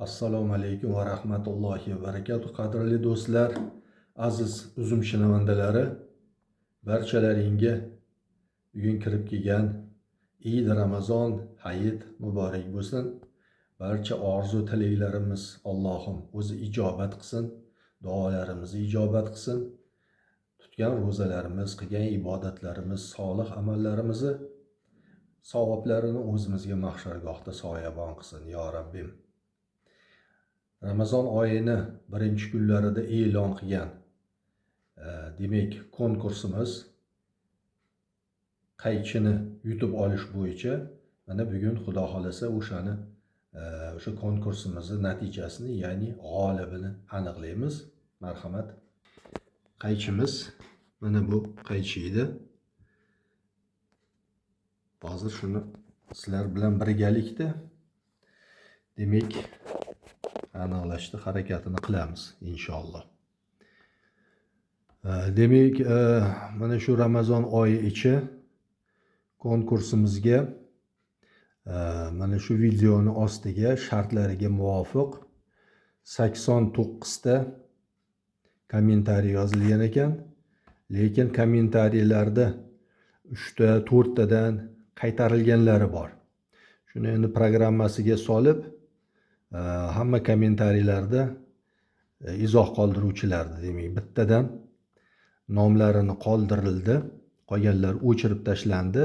Assalomu alaykum va rahmatullohi va barakatuh. Qadrli do'stlar, aziz uzum shinavandalari, barchalaringga bugun kirib kelgan Eid Ramazon hayit muborak bo'lsin. Barcha orzu tilaklarimiz Allohim o'zi ijobat qilsin, duolarimizni ijobat qilsin. Tutgan ro'zalarimiz, qilgan ibodatlarimiz, solih amallarimizni savoblarini o'zimizga mahshargohda soyabon qilsin, yo Rabbim. Ramazon oyini birinchi kunlarida e'lon qilgan demak konkursimiz qaychini yutib olish bo'yicha mana bugun Xudo xolasa o'sha konkursimizni natijasini, ya'ni g'olibini aniqlaymiz. Marhamat. Qaychimiz mana bu qaychi edi. Hozir shuni sizlar bilan birgalikda demak aniqlashda harakatini qilamiz inshaalloh. Demak, mana shu Ramazon oyi ichi konkursimizga mana shu videoni ostiga shartlariga muvofiq 89 ta kommentariy yozilgan ekan. Lekin kommentariylarda 3 ta, 4 tadan qaytarilganlari bor. Shuni endi programmasiga solib hamma kommentariylarda izoh qoldiruvchilarni demak bittadan nomlarini qoldirildi, qolganlar o'chirib tashlandi.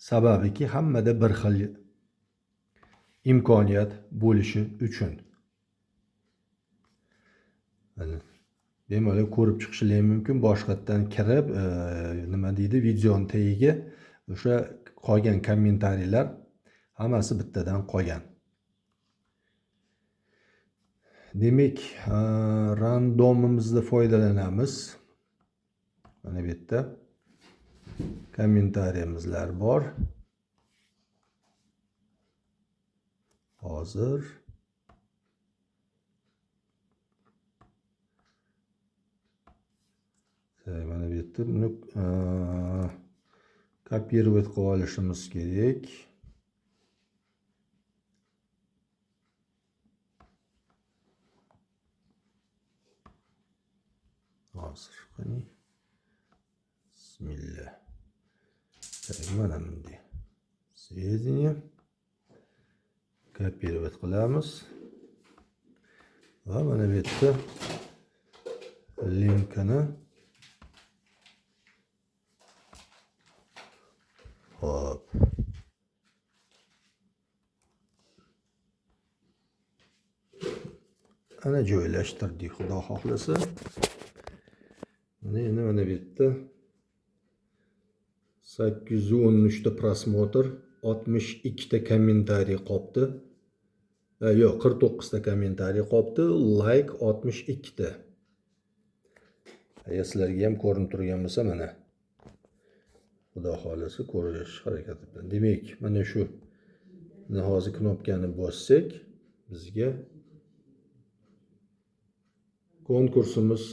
Sababiki hammada bir xil imkoniyat bo'lishi uchun. Bemalol ko'rib chiqishingiz mumkin. Boshqatdan kirib, nima deydi, videoning tagiga o'sha qolgan kommentariylar hammasi bittadan qolgan. Demak, randomimizda foydalanamiz. Mana bu yerda kommentariyimizlar bor. Hozir mana bu yerda buni kopировать qilib olishimiz kerak. Hozir qani. Bismillah. Mana bunday. Сведения kopировать qilamiz. Va mana bu yerda linkini hop ana joylashtirdik, Xudo xohlasa. Endi mana bu yerda 813 ta prosmotr, 62 ta kommentariy qolibdi. Yo'q, 49 ta kommentariy qolibdi, like 62 ta. Agar sizlarga ham ko'rinib turgan bo'lsa, mana Xudo xolasa ko'rish harakati bilan. Demak, mana shu hozir knopkani bossak, bizga konkursimiz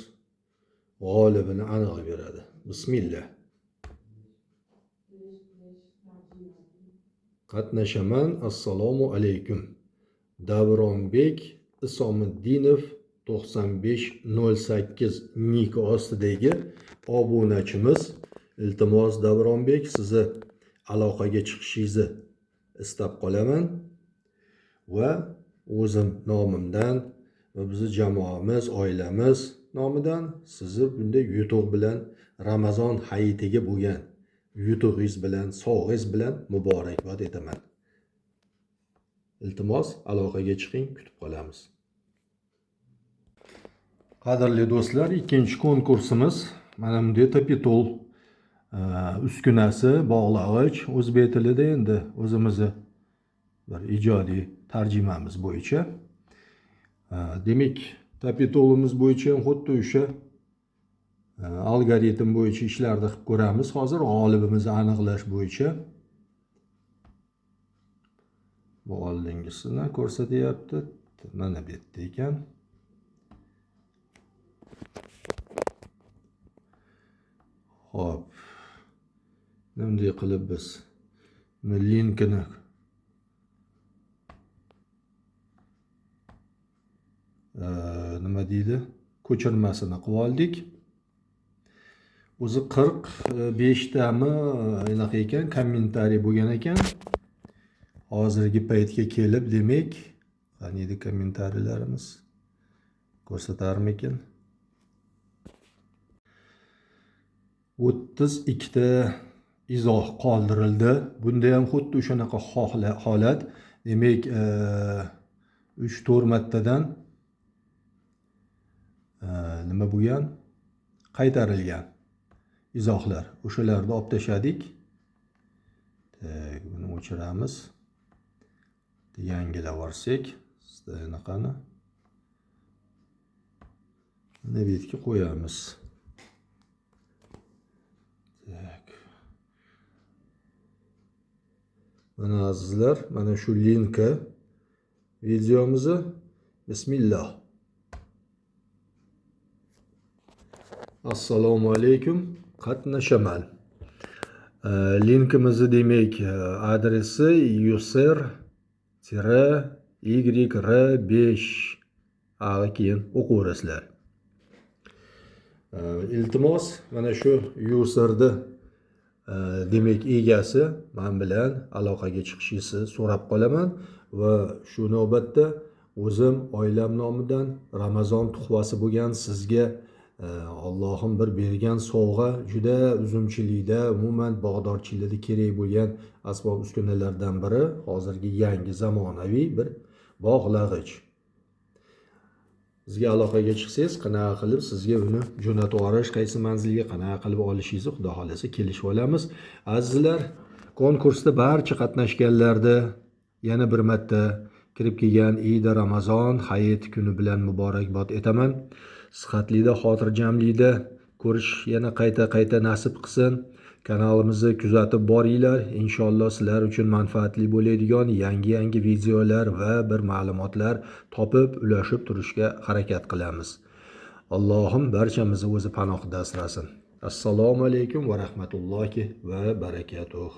g'olibini aniqlab beradi. Bismillah. Qatnashaman. Assalomu alaykum. Davronbek Isomiddinov 9508 nik ostidagi obunachimiz. Iltimos Davronbek, sizni aloqaga chiqishingizni istab qolaman va o'zim nomimdan va bizni jamoamiz, oilamiz nomidan sizni bunday yutuq bilan Ramazon hayitiga bo'lgan yutug'ingiz bilan, sog'ingiz bilan muborakbod etaman. Iltimos aloqaga chiqing, kutib qolamiz. Qadrli do'stlar, ikkinchi konkursimiz mana bunday tapitol uskunasi, bog'lag'ich o'zbek tilida, endi o'zimizni bir ijodiy tarjimamiz bo'yicha. Demak, tapitolimiz bo'yicha ham xuddi o'sha algoritm bo'yicha ishlarni qilib ko'ramiz. Hozir g'olibimizni aniqlash bo'yicha bu oldingisini ko'rsatyapti. Mana bu yerda ekan. Hop. Bunday qilib biz linkini nima deydi, ko'chirmasini qilib oldik. O'zi 45 tami anaqa ekan, kommentariy bo'lgan ekan. Hozirgi paytga kelib, demak, qani edi kommentariyalarimiz? Ko'rsatarmikin? 32 ta izoh qoldirildi. Bunda ham xuddi o'shanaqa holat. Demak, 3-4 martadan nima bo'lgan? Qaytarilgan izohlar. O'shalarni olib tashladik. Buni o'chiramiz. Yangilab olsak, sizda anaqani navetga qo'yamiz. Mana azizlar, mana shu linki videomizni. Bismillah. Assalomu alaykum. Qatnashaman. Linkimizni demak adresi user-yr5 keyin o'qiverasizlar. Iltimos, mana shu userni demak egasi men bilan aloqaga chiqishingizni so'rab qolaman va shu navbatda o'zim oilam nomidan Ramazon tuhfasi bo'lgan sizga Allohim bir bergan sovg'a, juda uzumchilikda, umuman bog'dorchilikda kerak bo'lgan asbob uskunalardan biri hozirgi yangi zamonaviy bir bog'lag'ich. Sizga aloqaga chiqsangiz, qanaqa qilib sizga uni jo'natib yuborish, qaysi manzilga qanaqa qilib olishingizni xudo xolasa kelishib olamiz. Azizlar, konkursda barcha qatnashganlarda yana bir marta kirib kelgan Eid Ramazon hayit kuni bilan muborakbod etaman. Sihatlikda, xotirjamlikda ko'rish yana qayta nasib qilsin. Kanalimizni kuzatib boringlar. Inshaalloh sizlar uchun manfaatli bo'ladigan yangi videolar va bir ma'lumotlar topib, ulashib turishga harakat qilamiz. Allohim barchamizni o'zi panohida asrasin. Assalomu alaykum va rahmatullohi va barakatuh.